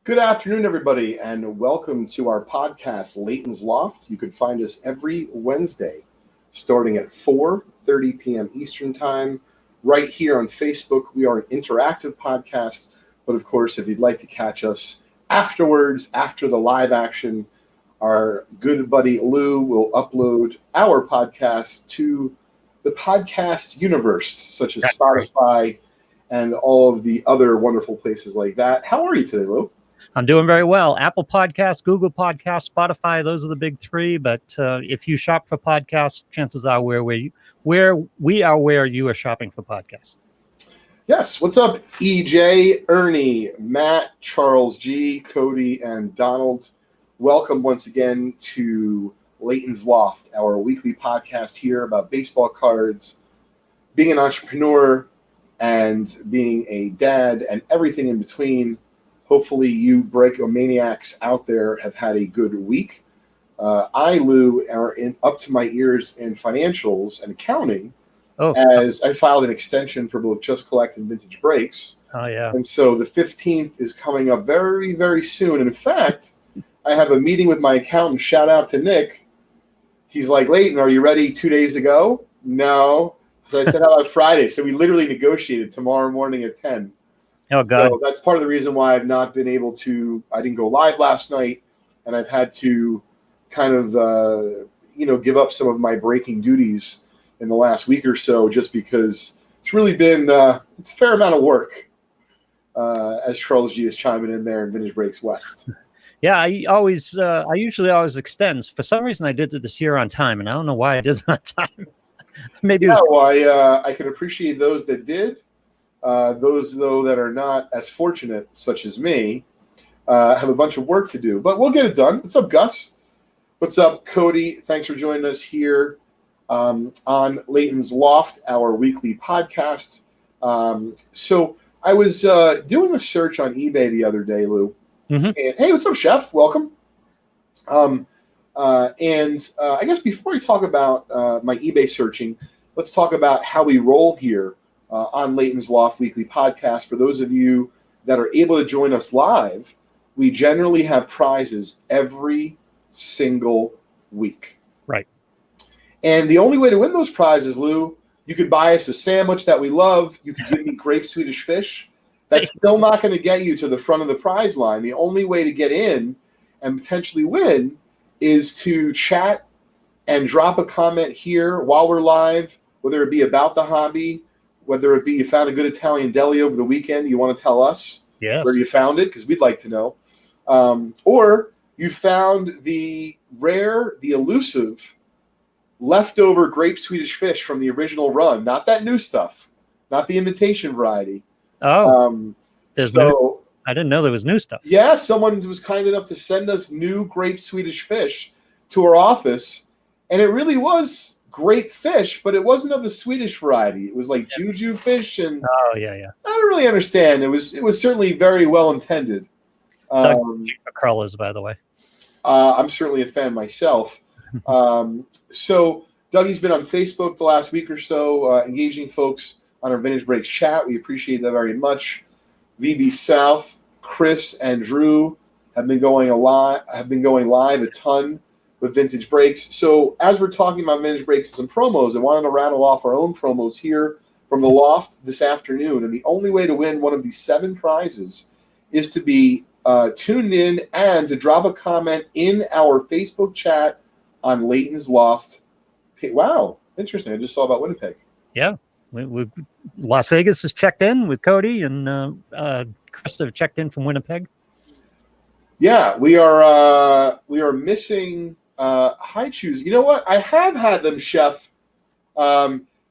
Good afternoon, everybody, and welcome to our podcast, Leighton's Loft. You can find us every Wednesday, starting at 4:30 p.m. Eastern Time, right here on Facebook. We are an interactive podcast, but of course, if you'd like to catch us afterwards, after the live action, our good buddy Lou will upload our podcast to the podcast universe, such as Spotify and all of the other wonderful places like that. How are you today, Lou? I'm doing very well. Apple Podcasts, Google Podcasts, Spotify, those are the big three. But if you shop for podcasts, chances are where you are shopping for podcasts. Yes. What's up, EJ, Ernie, Matt, Charles G, Cody, and Donald? Welcome once again to Leighton's Loft, our weekly podcast here about baseball cards, being an entrepreneur, and being a dad, and everything in between. Hopefully you breakomaniacs out there have had a good week. I, Lou, are up to my ears in financials and accounting as I filed an extension for both Just Collect and Vintage Breaks. Oh, yeah. And so the 15th is coming up very, very soon. And in fact, I have a meeting with my accountant. Shout out to Nick. He's like, Leighton, are you ready 2 days ago? No. So I said, how about Friday? So we literally negotiated tomorrow morning at 10. Oh, God. So that's part of the reason why I've not been able to – I didn't go live last night, and I've had to kind of, give up some of my breaking duties in the last week or so just because it's really been it's a fair amount of work, as Charles G is chiming in there in Vintage Breaks West. Yeah, I usually always extend. For some reason, I did it this year on time, and I don't know why I did it on time. Maybe it was... I can appreciate those that did. Those, though, that are not as fortunate, such as me, have a bunch of work to do. But we'll get it done. What's up, Gus? What's up, Cody? Thanks for joining us here on Leighton's Loft, our weekly podcast. So I was doing a search on eBay the other day, Lou. Mm-hmm. And, hey, what's up, Chef? Welcome. And I guess before we talk about my eBay searching, let's talk about how we roll here on Leighton's Loft Weekly Podcast. For those of you that are able to join us live, we generally have prizes every single week. Right. And the only way to win those prizes, Lou, you could buy us a sandwich that we love. You could give me grape Swedish fish. That's still not going to get you to the front of the prize line. The only way to get in and potentially win is to chat and drop a comment here while we're live, whether it be about the hobby, whether it be you found a good Italian deli over the weekend, you want to tell us where you found it, because we'd like to know. Or you found the rare, the elusive, leftover grape Swedish fish from the original run. Not that new stuff. Not the imitation variety. Oh. I didn't know there was new stuff. Yeah, someone was kind enough to send us new grape Swedish fish to our office, and it really was great fish, but it wasn't of the Swedish variety. It was like juju fish, and I don't really understand. It was certainly very well intended. Curlers, by the way. I'm certainly a fan myself. So Dougie's been on Facebook the last week or so, engaging folks on our Vintage Breaks chat. We appreciate that very much. VB South, Chris, and Drew have been going live a ton with Vintage Breaks. So as we're talking about Vintage Breaks and promos, I wanted to rattle off our own promos here from the Loft this afternoon. And the only way to win one of these 7 prizes is to be tuned in and to drop a comment in our Facebook chat on Leighton's Loft. Wow, interesting. I just saw about Winnipeg. Yeah. Las Vegas is checked in with Cody, and Krista checked in from Winnipeg. Yeah, we are missing high chews. You know what? I have had them, Chef.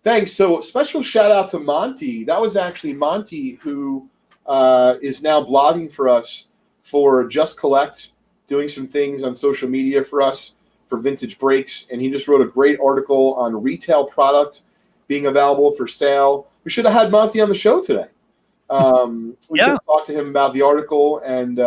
Thanks. So special shout out to Monty. That was actually Monty who is now blogging for us for Just Collect, doing some things on social media for us for Vintage Breaks. And he just wrote a great article on retail product being available for sale. We should have had Monty on the show today. We could talk to him about the article and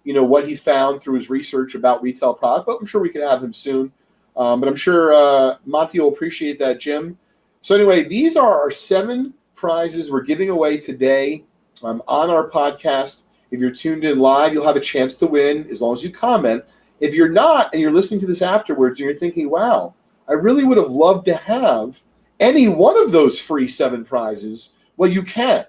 what he found through his research about retail product, but I'm sure we can have him soon. But I'm sure Monty will appreciate that, Jim. So anyway, these are our 7 prizes we're giving away today on our podcast. If you're tuned in live, you'll have a chance to win as long as you comment. If you're not, and you're listening to this afterwards, and you're thinking, wow, I really would have loved to have any one of those free 7 prizes, well, you can.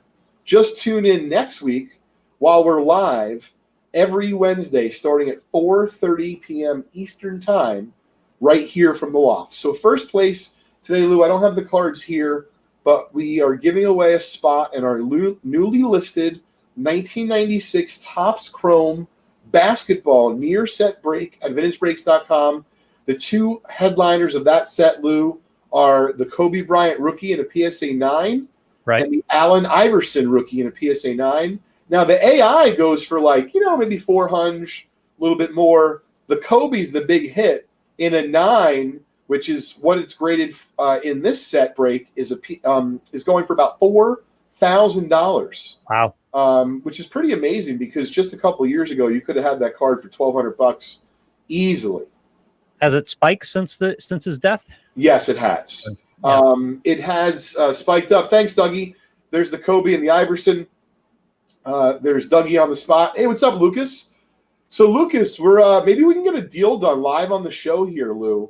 Just tune in next week while we're live every Wednesday starting at 4:30 p.m. Eastern Time right here from the Loft. So first place today, Lou, I don't have the cards here, but we are giving away a spot in our newly listed 1996 Topps Chrome basketball near set break at vintagebreaks.com. The 2 headliners of that set, Lou, are the Kobe Bryant rookie in a PSA 9 Right. and the Allen Iverson rookie in a PSA 9. Now, the AI goes for maybe 400, a little bit more. The Kobe's the big hit in a 9, which is what it's graded in this set break, is going for about $4,000. Wow. Which is pretty amazing because just a couple of years ago, you could have had that card for $1,200 easily. Has it spiked since his death? Yes, it has. Yeah. It has spiked up. Thanks, Dougie. There's the Kobe and the Iverson. There's Dougie on the spot. Hey, what's up, Lucas? So, Lucas, we're maybe we can get a deal done live on the show here, Lou.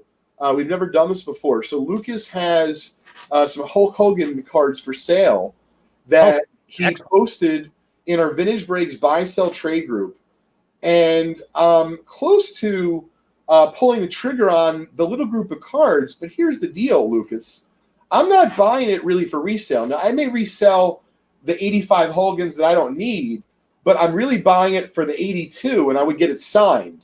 We've never done this before. So, Lucas has some Hulk Hogan cards for sale that he posted in our Vintage Breaks buy sell trade group, and close to pulling the trigger on the little group of cards. But here's the deal, Lucas. I'm not buying it really for resale. Now, I may resell the 85 Holgans that I don't need, but I'm really buying it for the 82, and I would get it signed.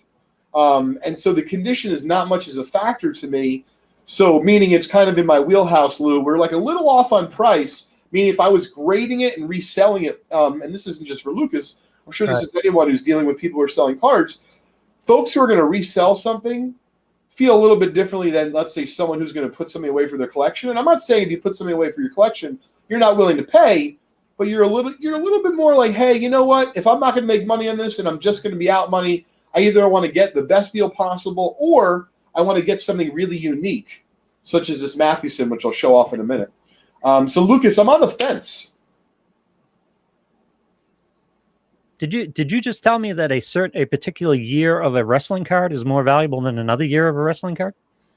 And so the condition is not much as a factor to me. So meaning it's kind of in my wheelhouse, Lou. We're like a little off on price, meaning if I was grading it and reselling it, and this isn't just for Lucas, I'm sure this is anyone who's dealing with people who are selling cards. Folks who are going to resell something feel a little bit differently than, let's say, someone who's going to put something away for their collection. And I'm not saying if you put something away for your collection, you're not willing to pay, but you're a little bit more like, hey, you know what? If I'm not going to make money on this and I'm just going to be out money, I either want to get the best deal possible or I want to get something really unique, such as this Mathewson, which I'll show off in a minute. So, Lucas, I'm on the fence. Did you just tell me that a particular year of a wrestling card is more valuable than another year of a wrestling card?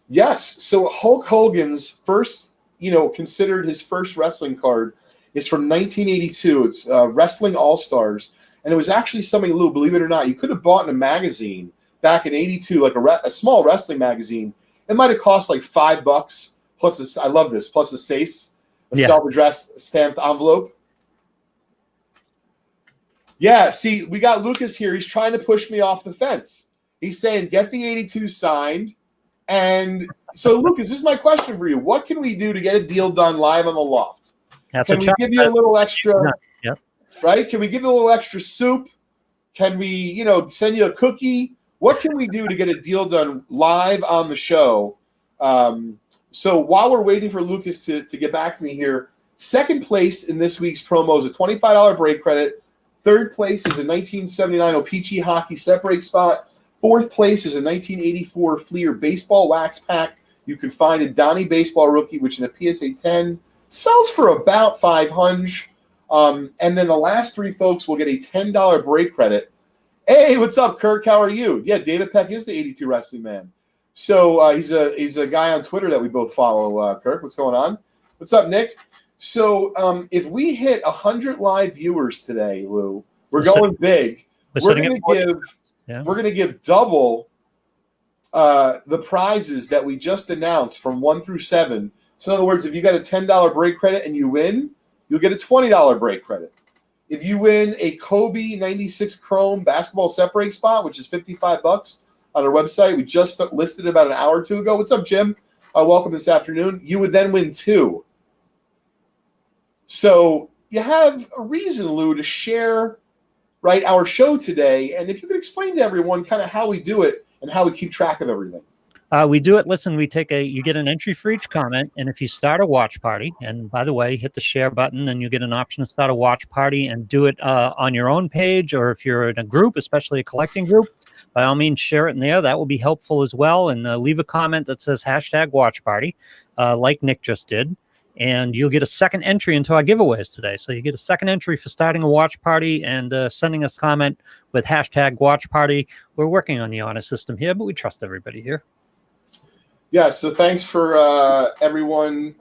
Yes. So Hulk Hogan's first, considered his first wrestling card is from 1982. It's Wrestling All-Stars. And it was actually something, Lou, believe it or not, you could have bought in a magazine back in 82, like a small wrestling magazine. It might have cost like $5 plus I love this, plus a SACE, self-addressed stamped envelope. Yeah, see, we got Lucas here. He's trying to push me off the fence. He's saying, get the 82 signed. And so, Lucas, this is my question for you. What can we do to get a deal done live on the Loft? Can we give you a little extra, right? Can we give you a little extra soup? Can we, send you a cookie? What can we do to get a deal done live on the show? So while we're waiting for Lucas to get back to me here, second place in this week's promo is a $25 break credit. Third place is a 1979 O-Pee-Chee hockey set break spot. Fourth place is a 1984 Fleer baseball wax pack. You can find a Donnie baseball rookie, which in a PSA 10 sells for about $500. And then the last 3 folks will get a $10 break credit. Hey, what's up, Kirk? How are you? Yeah, David Peck is the 82 wrestling man. So he's a guy on Twitter that we both follow. Kirk, what's going on? What's up, Nick? So if we hit 100 live viewers today, Lou, we're going big. We're going to give double the prizes that we just announced from 1 through 7. So in other words, if you got a $10 break credit and you win, you'll get a $20 break credit. If you win a Kobe 96 Chrome basketball set break spot, which is $55 on our website, we just listed about an hour or two ago. What's up, Jim? Welcome this afternoon. You would then win 2. So you have a reason, Lou, to share, right, our show today. And if you could explain to everyone kind of how we do it and how we keep track of everything. We do it. Listen, you get an entry for each comment. And if you start a watch party, and by the way, hit the share button and you get an option to start a watch party and do it on your own page. Or if you're in a group, especially a collecting group, by all means, share it in there. That will be helpful as well. And leave a comment that says #watch party, like Nick just did. and you'll get a second entry into our giveaways today. So you get a second entry for starting a watch party and sending us a comment with hashtag watch party. We're working on the honor system here, but we trust everybody here. Yeah, so thanks for everyone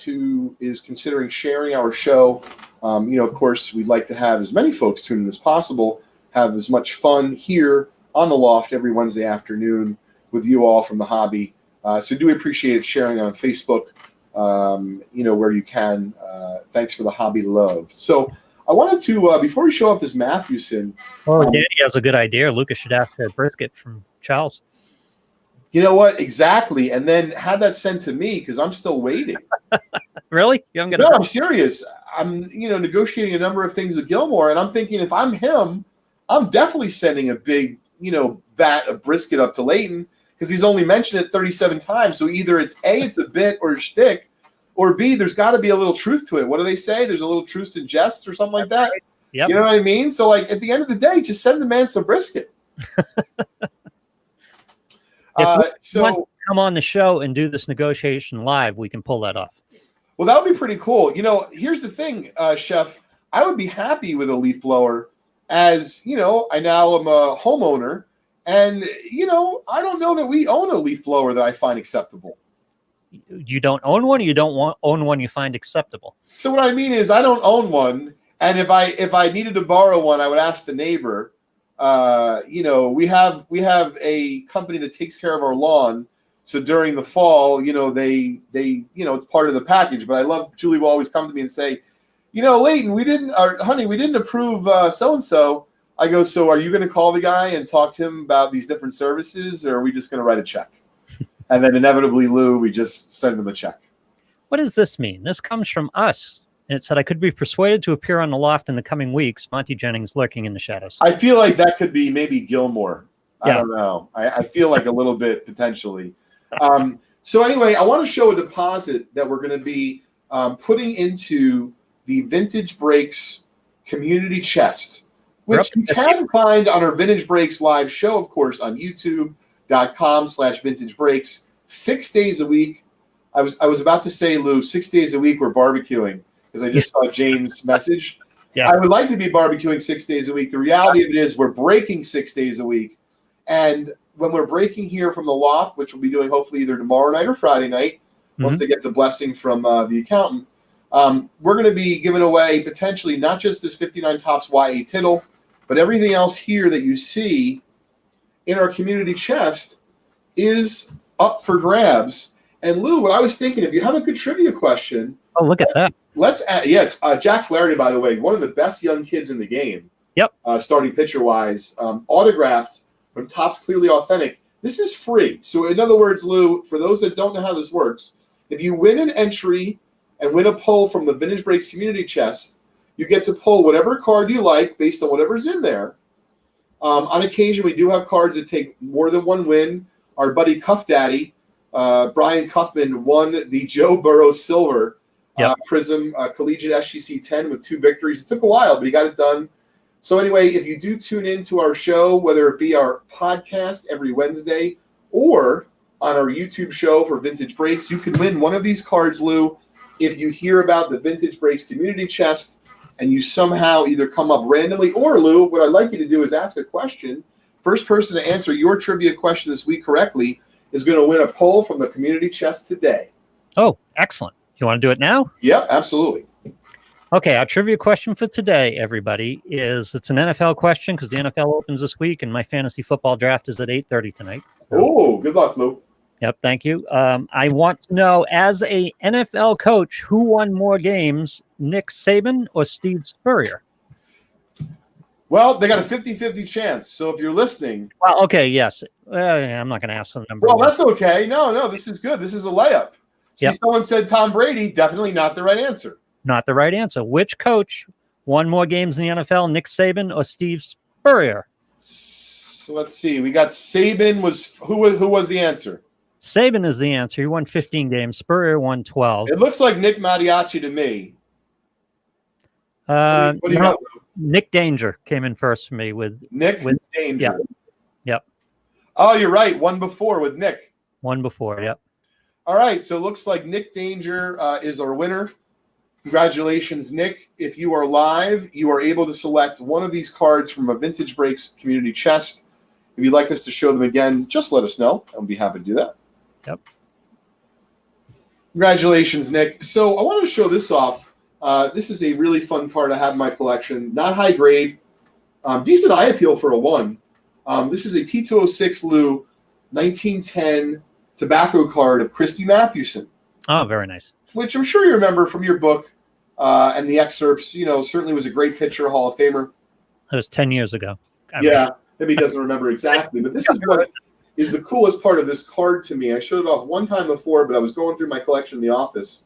who is considering sharing our show. Of course, we'd like to have as many folks tune in as possible, have as much fun here on the Loft every Wednesday afternoon with you all from the hobby. So do appreciate sharing on Facebook, where you can. Thanks for the hobby love. So I wanted to, before we show up this Mathewson. Oh, Danny has a good idea. Lucas should ask for a brisket from Charles. You know what? Exactly. And then have that sent to me because I'm still waiting. Really? You haven't got No, I'm serious. I'm, negotiating a number of things with Gilmore, and I'm thinking if I'm him, I'm definitely sending a big, vat of brisket up to Leighton because he's only mentioned it 37 times. So either it's A, it's a bit or a shtick, or B, there's got to be a little truth to it. What do they say? There's a little truth to jest or something like that. Yep. You know what I mean? So, at the end of the day, just send the man some brisket. If you want to come on the show and do this negotiation live, we can pull that off. Well, that would be pretty cool. Here's the thing, Chef. I would be happy with a leaf blower as, I now am a homeowner. And, I don't know that we own a leaf blower that I find acceptable. You don't own one, or you don't own one you find acceptable? So what I mean is I don't own one. And if I needed to borrow one, I would ask the neighbor. We have a company that takes care of our lawn. So during the fall, they it's part of the package. But I love Julie will always come to me and say, Leighton, we didn't approve so-and-so. I go, so are you going to call the guy and talk to him about these different services, or are we just going to write a check? And then inevitably, Lou, we just send them a check. What does this mean? This comes from us. And it said, I could be persuaded to appear on the Loft in the coming weeks. Monty Jennings lurking in the shadows. I feel like that could be maybe Gilmore. I don't know. I feel like a little bit potentially. So anyway, I want to show a deposit that we're going to be putting into the Vintage Breaks community chest, which you can find on our Vintage Breaks live show, of course, on youtube.com/Vintage Breaks 6 days a week. I was about to say, Lou, 6 days a week we're barbecuing. Because I just saw James' message. Yeah. I would like to be barbecuing 6 days a week. The reality of it is we're breaking 6 days a week. And when we're breaking here from the Loft, which we'll be doing hopefully either tomorrow night or Friday night, once they get the blessing from the accountant, we're going to be giving away potentially not just this 59 Topps YA Tittle, but everything else here that you see in our community chest is up for grabs. And Lou, what I was thinking, if you have a good trivia question. Oh, look at that. Let's add, it's Jack Flaherty, by the way, one of the best young kids in the game. Yep. Starting pitcher-wise, autographed from Topps Clearly Authentic. This is free. So in other words, Lou, for those that don't know how this works, if you win an entry and win a pull from the Vintage Breaks community chest, you get to pull whatever card you like based on whatever's in there. On occasion, we do have cards that take more than one win. Our buddy Cuff Daddy, Brian Cuffman, won the Joe Burrow Silver Prism Collegiate SGC 10 with 2 victories. It took a while, but he got it done. So anyway, if you do tune into our show, whether it be our podcast every Wednesday or on our YouTube show for Vintage Breaks, you can win one of these cards, Lou, if you hear about the Vintage Breaks community chest and you somehow either come up randomly or, Lou, what I'd like you to do is ask a question. First person to answer your trivia question this week correctly is going to win a poll from the community chest today. Oh, excellent. You want to do it now? Yep, absolutely. Okay, our trivia question for today, everybody, is it's an NFL question because the NFL opens this week and my fantasy football draft is at 8:30 tonight. Oh, good luck, Lou. Yep, thank you. I want to know, as a NFL coach, who won more games, Nick Saban or Steve Spurrier? Well, they got a 50-50 chance. So if you're listening. Well, okay, yes. I'm not going to ask for the number. Well, that's okay. No, this is good. This is a layup. See, someone said Tom Brady. Definitely not the right answer. Not the right answer. Which coach won more games in the NFL, Nick Saban or Steve Spurrier? So let's see. We got Saban was who was the answer? Saban is the answer. He won 15 games. Spurrier won 12. It looks like Nick Mattiacci to me. What do you got? Nick Danger came in first for me with Danger. Yep. Oh, you're right. One before with Nick. One before, yep. All right, so it looks like Nick Danger is our winner. Congratulations, Nick. If you are live, you are able to select one of these cards from a Vintage Breaks community chest. If you'd like us to show them again, just let us know. I'll be happy to do that. Yep. Congratulations, Nick. So I wanted to show this off. This is a really fun card I have in my collection. Not high grade. Decent eye appeal for a 1. This is a T206 Lou 1910 tobacco card of Christy Mathewson. Oh, very nice. Which I'm sure you remember from your book and the excerpts. You know, certainly was a great pitcher, Hall of Famer. That was 10 years ago. Yeah, maybe he doesn't remember exactly. But this is what is the coolest part of this card to me. I showed it off one time before, but I was going through my collection in the office.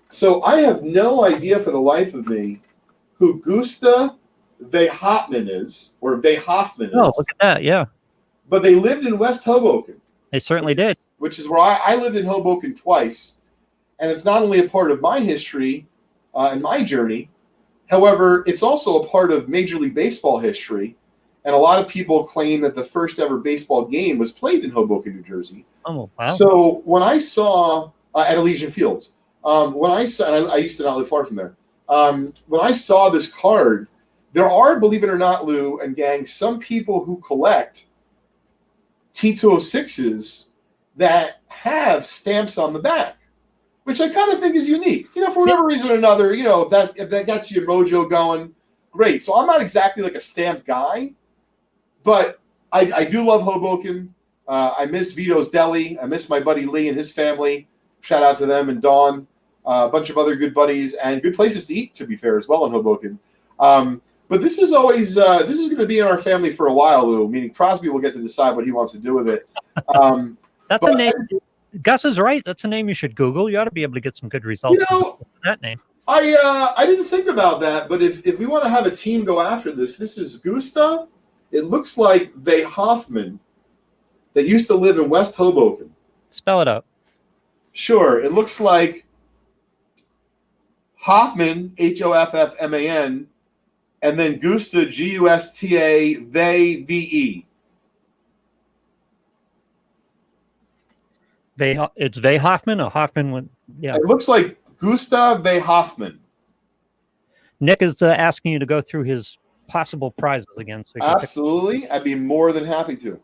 So I have no idea for the life of me who Gusta Vehofman is, or Vehofman is. Oh, look at that, yeah. But they lived in West Hoboken. They certainly did. Which is where I lived in Hoboken twice. And it's not only a part of my history and my journey, however, it's also a part of Major League Baseball history. And a lot of people claim that the first ever baseball game was played in Hoboken, New Jersey. Oh, wow. So when I saw at Elysian Fields, when I saw, and I used to not live far from there, when I saw this card, there are, believe it or not, Lou and gang, some people who collect T206s that have stamps on the back, which I kind of think is unique. You know, for whatever reason or another, you know, if that gets your mojo going, great. So I'm not exactly like a stamp guy, but I do love Hoboken. I miss Vito's Deli. I miss my buddy Lee and his family. Shout out to them and Dawn. A bunch of other good buddies and good places to eat, to be fair, as well in Hoboken. But this is always this is going to be in our family for a while, Lou. Meaning Crosby will get to decide what he wants to do with it. That's a name. Gus is right. That's a name you should Google. You ought to be able to get some good results. You know, with that name. I didn't think about that, but if we want to have a team go after this, this is Gustav. It looks like Hoffman that used to live in West Hoboken. Spell it out. Sure. It looks like Hoffman, Hoffman, and then Gusta, Gusta, they, VE. It's Hoffman or Hoffman with, yeah. It looks like Gustav Hoffman. Nick is asking you to go through his possible prizes again. So absolutely. I'd be more than happy to.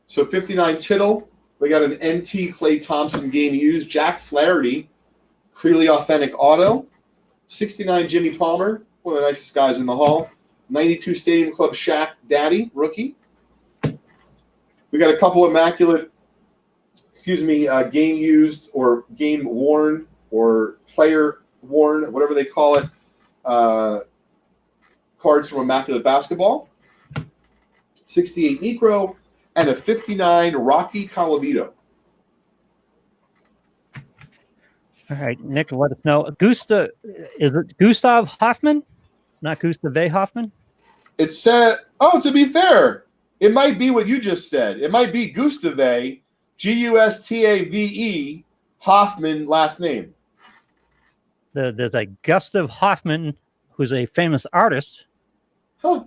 So 59 Tittle. We got an NT Clay Thompson game used. Jack Flaherty, clearly authentic auto. 69 Jimmy Palmer, one of the nicest guys in the hall. 92 Stadium Club Shaq Daddy, rookie. We got a couple immaculate, game used or game worn or player worn, whatever they call it, cards from Immaculate Basketball. 68 Necro and a 59 Rocky Colavito. All right, Nick, let us know. Is it Gustav Hoffman, not Gustav Hoffman? It said, to be fair, it might be what you just said. It might be Gustave, Gustave, Hoffman, last name. There's a Gustav Hoffman, who's a famous artist. Huh.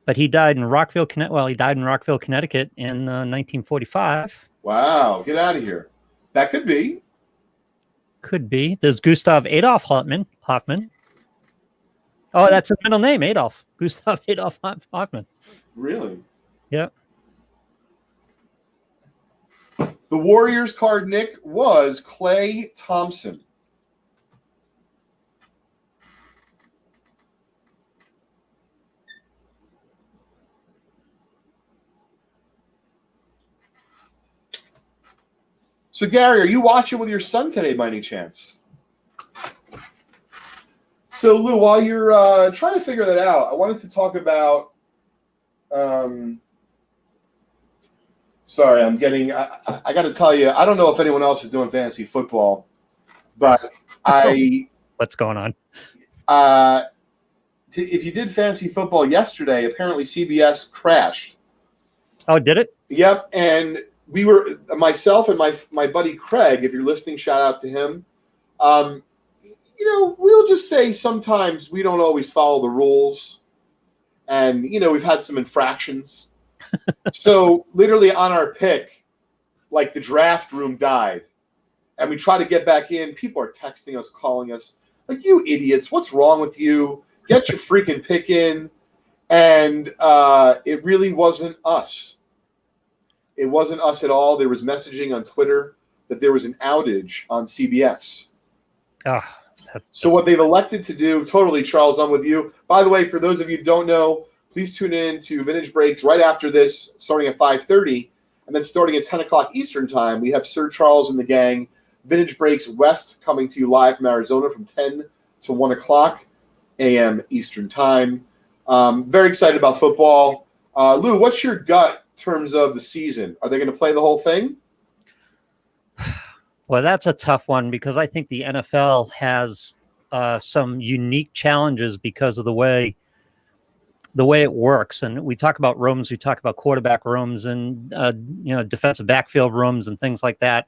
But he died in Rockville, Connecticut in 1945. Wow, get out of here. That could be. Could be. There's Gustav Adolf Hoffman. Oh, that's his middle name, Adolf. Gustav Adolf Hoffman. Really? Yeah. The Warriors card, Nick, was Clay Thompson. So, Gary, are you watching with your son today by any chance? So, Lou, while you're trying to figure that out, I wanted to talk about sorry, I'm getting I got to tell you, I don't know if anyone else is doing fantasy football, but what's going on? If you did fantasy football yesterday, apparently CBS crashed. Oh, did it? Yep, and we were, myself and my buddy Craig, if you're listening, shout out to him. We'll just say sometimes we don't always follow the rules. And, we've had some infractions. So literally on our pick, like the draft room died, and we try to get back in. People are texting us, calling us, like, you idiots, what's wrong with you? Get your freaking pick in. And it really wasn't us. It wasn't us at all. There was messaging on Twitter that there was an outage on CBS. So what they've elected to do, totally, Charles, I'm with you. By the way, for those of you who don't know, please tune in to Vintage Breaks right after this, starting at 5:30, and then starting at 10 o'clock Eastern time. We have Sir Charles and the gang, Vintage Breaks West, coming to you live from Arizona from 10 to 1 o'clock a.m. Eastern time. Very excited about football. Lou, what's your gut in terms of the season? Are they going to play the whole thing? Well, that's a tough one because I think the NFL has some unique challenges because of the way it works. And we talk about rooms, we talk about quarterback rooms and defensive backfield rooms and things like that.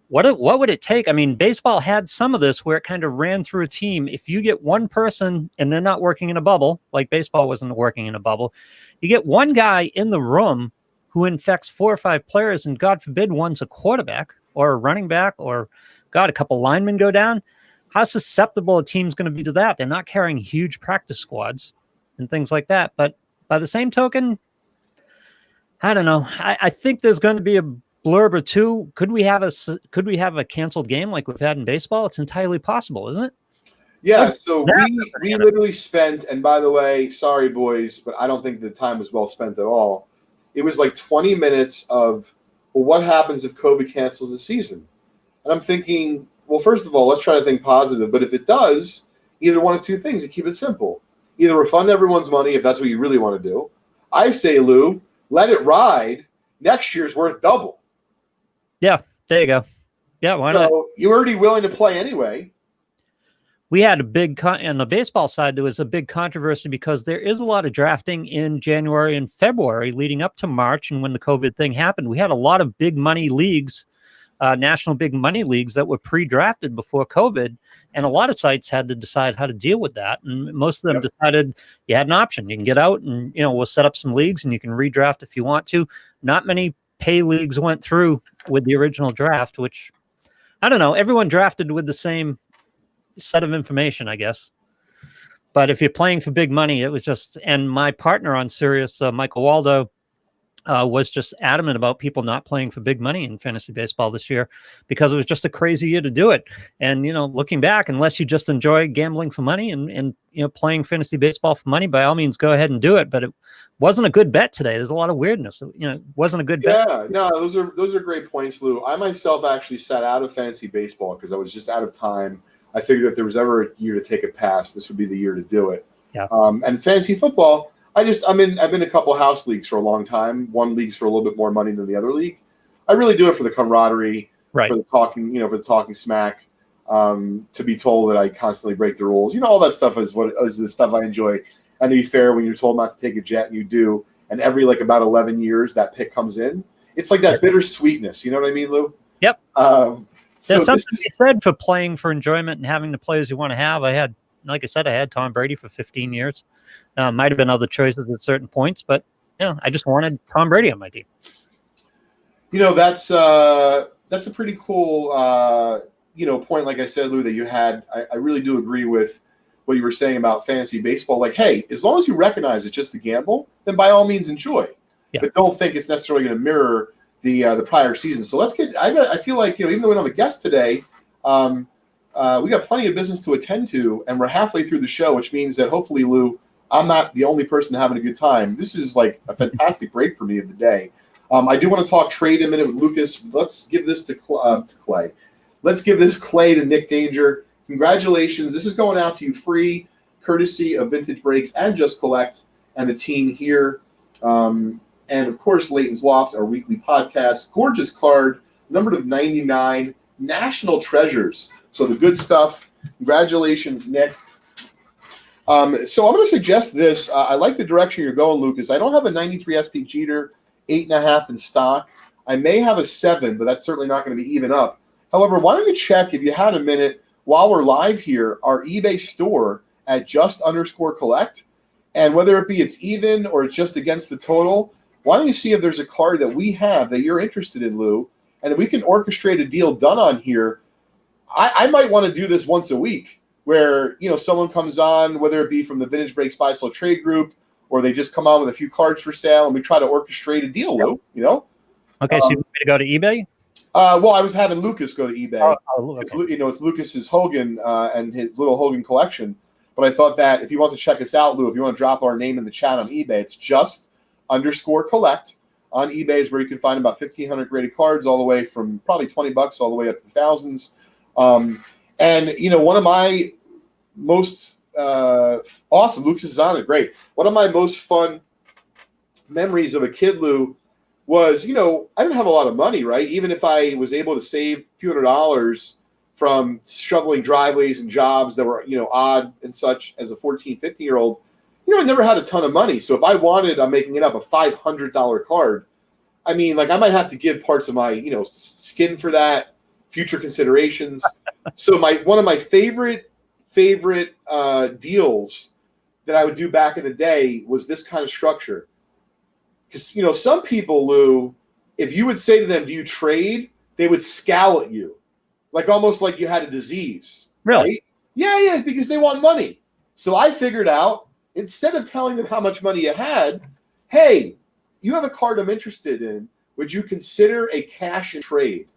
What would it take? I mean, baseball had some of this where it kind of ran through a team. If you get one person and they're not working in a bubble, like baseball wasn't working in a bubble, you get one guy in the room who infects 4 or 5 players, and God forbid one's a quarterback or a running back or, God, a couple linemen go down. How susceptible a team's going to be to that? They're not carrying huge practice squads and things like that. But by the same token, I don't know. I think there's going to be a blurb or two. Could we have a canceled game like we've had in baseball? It's entirely possible, isn't it? Yeah, so we literally spent, and by the way, sorry boys, but I don't think the time was well spent at all. It was like 20 minutes of, well, what happens if COVID cancels the season? And I'm thinking, well, first of all, let's try to think positive. But if it does, either one of two things, to keep it simple. Either refund everyone's money if that's what you really want to do. I say, Lou, let it ride. Next year's worth double. Yeah, there you go. Yeah, why not? You're already willing to play anyway. We had a big on the baseball side. There was a big controversy because there is a lot of drafting in January and February leading up to March. And when the COVID thing happened, we had a lot of big money leagues, national big money leagues that were pre-drafted before COVID. And a lot of sites had to decide how to deal with that. And most of them decided you had an option. You can get out and, we'll set up some leagues and you can redraft if you want to. Not many pay leagues went through with the original draft, which I don't know. Everyone drafted with the same set of information, I guess. But if you're playing for big money, it was just, and my partner on Sirius, Michael Waldo, was just adamant about people not playing for big money in fantasy baseball this year because it was just a crazy year to do it. And, looking back, unless you just enjoy gambling for money and playing fantasy baseball for money, by all means, go ahead and do it. But it wasn't a good bet today. There's a lot of weirdness. It wasn't a good bet. Yeah, no, those are great points, Lou. I myself actually sat out of fantasy baseball because I was just out of time. I figured if there was ever a year to take it past, this would be the year to do it. Yeah. And fantasy football, I've been in a couple house leagues for a long time. One league's for a little bit more money than the other league. I really do it for the camaraderie, right? For the talking smack. To be told that I constantly break the rules, all that stuff is the stuff I enjoy. And to be fair, when you're told not to take a jet and you do, and every about 11 years that pick comes in, it's like that bittersweetness. You know what I mean, Lou? Yep. There's something to be said for playing for enjoyment and having the players you want to have. I had Tom Brady for 15 years. Might have been other choices at certain points, but I just wanted Tom Brady on my team. That's a pretty cool point. Like I said, Lou, that you had. I really do agree with what you were saying about fantasy baseball. Like, hey, as long as you recognize it's just a gamble, then by all means enjoy. Yeah. But don't think it's necessarily going to mirror the prior season. So let's get. I feel like even though we don't have a guest today, we got plenty of business to attend to, and we're halfway through the show, which means that hopefully, Lou, I'm not the only person having a good time. This is like a fantastic break for me of the day. I do want to talk trade in a minute with Lucas. Let's give this to Clay. Let's give this Clay to Nick Danger. Congratulations. This is going out to you free, courtesy of Vintage Breaks and Just Collect and the team here. And, of course, Leighton's Loft, our weekly podcast. Gorgeous card, number of 99, National Treasures. So the good stuff. Congratulations, Nick. So I'm going to suggest this. I like the direction you're going, Lucas. I don't have a 93 SP Jeter 8.5 in stock. I may have a 7, but that's certainly not going to be even up. However, why don't you check, if you had a minute, while we're live here, our eBay store at just_collect. And whether it be it's even or it's just against the total, why don't you see if there's a card that we have that you're interested in, Lou, and if we can orchestrate a deal done on here. I might want to do this once a week where, someone comes on, whether it be from the Vintage Breaks Buy Sell Trade group or they just come on with a few cards for sale and we try to orchestrate a deal, Lou, Okay, so you want me to go to eBay? Well, I was having Lucas go to eBay. Okay. It's Lucas's Hogan and his little Hogan collection. But I thought that if you want to check us out, Lou, if you want to drop our name in the chat on eBay, it's just_collect on eBay is where you can find about 1,500 graded cards all the way from probably $20 all the way up to thousands. And one of my most awesome, Lucas is on it, great. One of my most fun memories of a kid, Lou, was, I didn't have a lot of money, right? Even if I was able to save a few $100s from shoveling driveways and jobs that were, odd and such as a 14, 15-year-old, I never had a ton of money. So if I wanted, I'm making it up, a $500 card, I mean, like I might have to give parts of my, skin for that, future considerations. So one of my favorite deals that I would do back in the day was this kind of structure. Because, some people, Lou, if you would say to them, do you trade? They would scowl at you, like almost like you had a disease. Really? Right? Yeah, because they want money. So I figured out, instead of telling them how much money you had, hey, you have a card I'm interested in. Would you consider a cash and trade?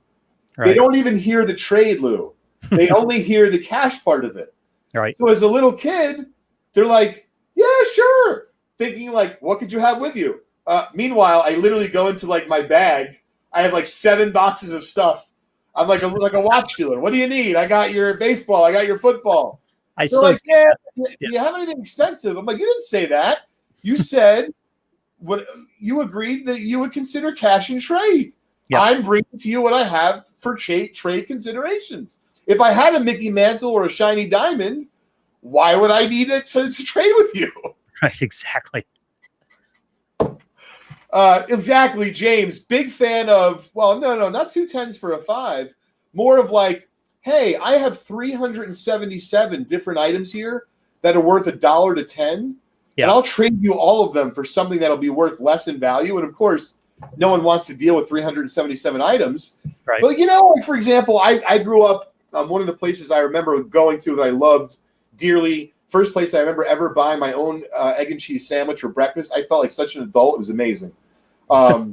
Right. They don't even hear the trade, Lou. They only hear the cash part of it. Right. So as a little kid, they're like, yeah, sure. Thinking like, what could you have with you? Meanwhile, I literally go into like my bag. I have like 7 boxes of stuff. I'm like a watch dealer. What do you need? I got your baseball. I got your football. They're like, yeah. Do you have anything expensive? I'm like, you didn't say that. You said what you agreed that you would consider cash and trade. Yep. I'm bringing to you what I have for trade considerations. If I had a Mickey Mantle or a shiny diamond, why would I need it to trade with you? Right, exactly. Exactly, James. Big fan of, well, no, not 2 10s for a 5. More of like, hey, I have 377 different items here that are worth $1 to 10, and I'll trade you all of them for something that'll be worth less in value. And of course, no one wants to deal with 377 items. Right. But like for example, I grew up. One of the places I remember going to that I loved dearly. First place I remember ever buying my own egg and cheese sandwich for breakfast. I felt like such an adult. It was amazing. At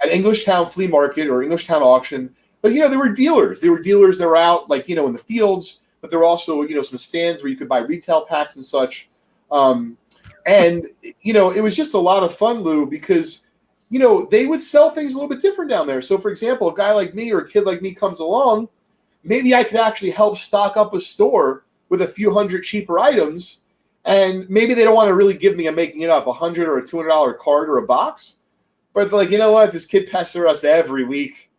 Englishtown Flea Market or Englishtown Auction. But, there were dealers. There were dealers that were out, like, in the fields. But there were also, some stands where you could buy retail packs and such. And, it was just a lot of fun, Lou, because, they would sell things a little bit different down there. So, for example, a guy like me or a kid like me comes along, maybe I could actually help stock up a store with a few hundred cheaper items. And maybe they don't want to really give me, I'm making it up, $100 or a $200 card or a box. But they're like, you know what? This kid pesters us every week.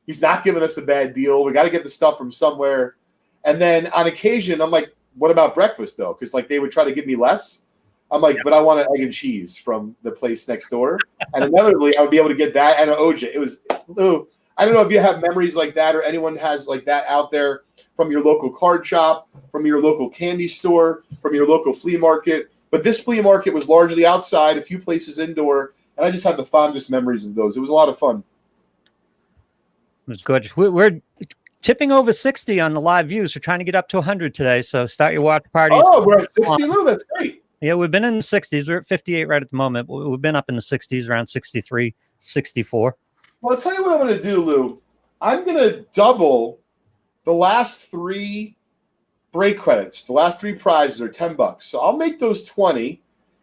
He's not giving us a bad deal. We got to get the stuff from somewhere. And then on occasion, I'm like, what about breakfast, though? Because, like, they would try to give me less. I'm like, but I want an egg and cheese from the place next door. And inevitably, I would be able to get that and an OJ. It was, I don't know if you have memories like that or anyone has like that out there from your local card shop, from your local candy store, from your local flea market. But this flea market was largely outside, a few places indoor. And I just have the fondest memories of those. It was a lot of fun. It was good. We're tipping over 60 on the live views. We're trying to get up to 100 today. So start your watch parties. Oh, we're at 60, Lou? That's great. Yeah, we've been in the 60s. We're at 58 right at the moment. We've been up in the 60s, around 63, 64. Well, I'll tell you what I'm going to do, Lou. I'm going to double the last 3 break credits. The last 3 prizes are $10. So I'll make those 20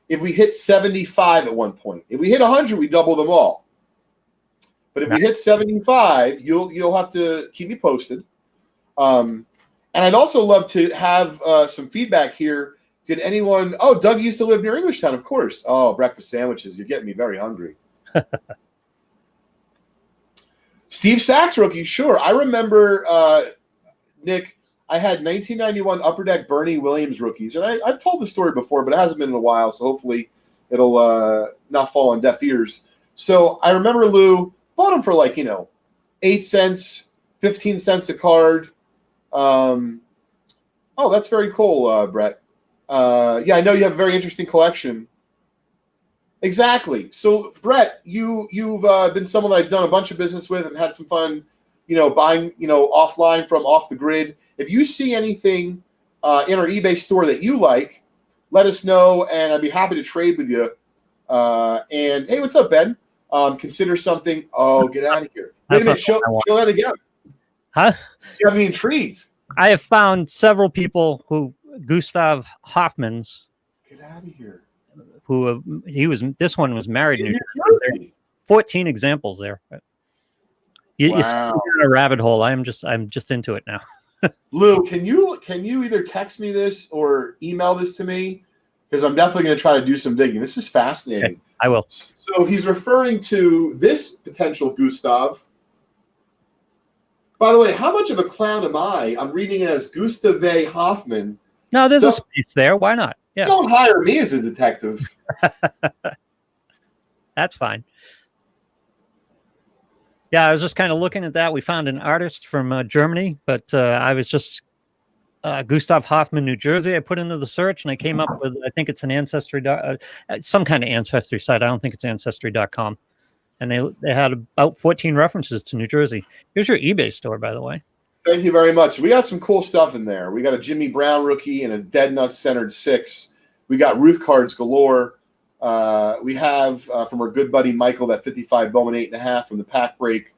if we hit 75 at one point. If we hit 100, we double them all. But if we hit 75, you'll have to keep me posted. And I'd also love to have some feedback here. Did anyone? Oh, Doug used to live near Englishtown, of course. Oh, breakfast sandwiches. You're getting me very hungry. Steve Sachs rookie, sure. I remember, Nick, I had 1991 Upper Deck Bernie Williams rookies. And I've told the story before, but it hasn't been in a while, so hopefully it'll not fall on deaf ears. So I remember, Lou, bought them for 8 cents, 15 cents a card. Oh, that's very cool, Brett. Yeah, I know you have a very interesting collection. Exactly. So, Brett, you've been someone that I've done a bunch of business with and had some fun, buying, offline from off the grid. If you see anything in our eBay store that you like, let us know, and I'd be happy to trade with you. And hey, what's up, Ben? Consider something. Oh, get out of here! Wait a minute. Show that again. Huh? You have me intrigued. I have found several people who Gustav Hoffman's. Get out of here. Who this one was married in New Jersey. 14 examples there. You see in a rabbit hole. I'm just into it now. Lou, can you either text me this or email this to me? Because I'm definitely going to try to do some digging. This is fascinating. Okay, I will. So he's referring to this potential Gustav. By the way, how much of a clown am I? I'm reading it as Gustav Hoffman. No, there's a space there. Why not? Yeah. Don't hire me as a detective. That's fine. Yeah, I was just kind of looking at that. We found an artist from Germany, but I was just Gustav Hoffman, New Jersey. I put into the search, and I came up with, I think it's an Ancestry, some kind of Ancestry site. I don't think it's Ancestry.com. And they had about 14 references to New Jersey. Here's your eBay store, by the way. Thank you very much. We got some cool stuff in there. We got a Jimmy Brown rookie and a Dead Nuts centered 6. We got Ruth cards galore. We have from our good buddy Michael that 55 Bowman 8.5 from the pack break.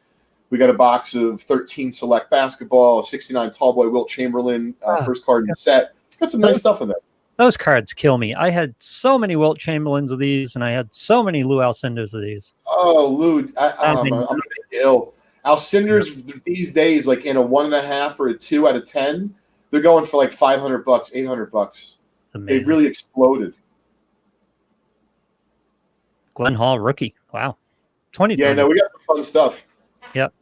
We got a box of 13 select basketball, a 69 Tallboy Wilt Chamberlain first card in the set. Got some nice stuff in there. Those cards kill me. I had so many Wilt Chamberlains of these, and I had so many Lou Alcindors of these. Oh, Lou, I'm gonna make you ill. Alcindors these days, like in a 1.5 or a 2 out of 10, they're going for like $500, $800. They've really exploded. Glenn Hall rookie. Wow. 20. Yeah, no, we got some fun stuff. Yep.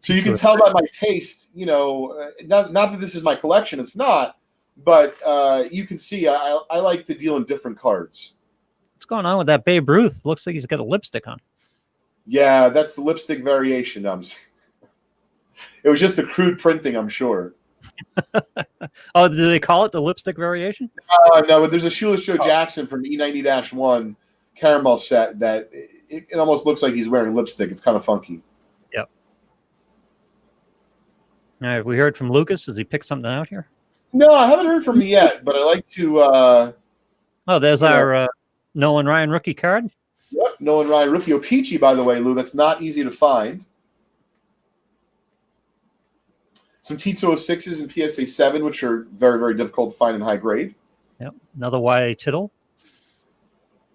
So you can tell by my taste, not that this is my collection, it's not, but you can see I like to deal in different cards. What's going on with that Babe Ruth? Looks like he's got a lipstick on. Yeah, that's the lipstick variation. It was just a crude printing, I'm sure. Oh, do they call it the lipstick variation? No, but there's a Shoeless Joe Jackson from E90-1 caramel set that it almost looks like he's wearing lipstick. It's kind of funky. Yep. All right, we heard from Lucas. Has he picked something out here? No, I haven't heard from him yet, but I like to... there's our Nolan Ryan rookie card. Yep, Nolan Ryan rookie. Peachy, by the way, Lou. That's not easy to find. Some T206s and PSA 7, which are very, very difficult to find in high grade. Yep, another YA Tittle.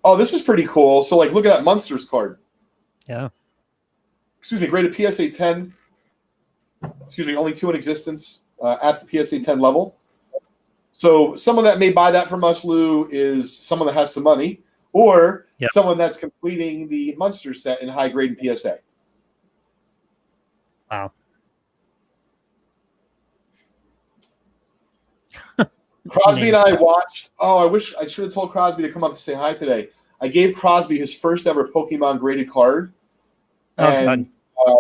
Oh, this is pretty cool. So, look at that Munsters card. Yeah. Excuse me, graded PSA 10. Excuse me, only 2 in existence at the PSA 10 level. So, someone that may buy that from us, Lou, is someone that has some money, or someone that's completing the Munsters set in high grade and PSA. Wow. Crosby and I watched. Oh, I wish I should have told Crosby to come up to say hi today. I gave Crosby his first ever Pokemon graded card, and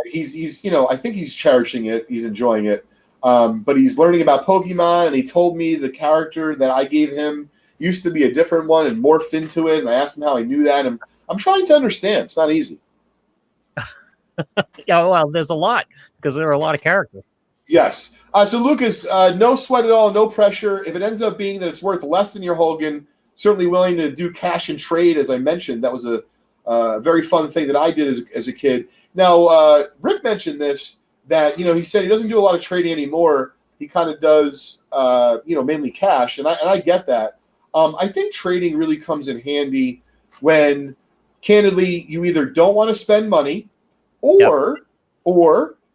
he's I think he's cherishing it. He's enjoying it, but he's learning about Pokemon, and he told me the character that I gave him used to be a different one and morphed into it. And I asked him how he knew that, and I'm trying to understand. It's not easy. Yeah, well, there's a lot because there are a lot of characters. Yes. So, Lucas, no sweat at all, no pressure. If it ends up being that it's worth less than your Hogan, certainly willing to do cash and trade, as I mentioned. That was a very fun thing that I did as a kid. Now, Rick mentioned this, that, he said he doesn't do a lot of trading anymore. He kind of does, mainly cash, and I get that. I think trading really comes in handy when, candidly, you either don't want to spend money or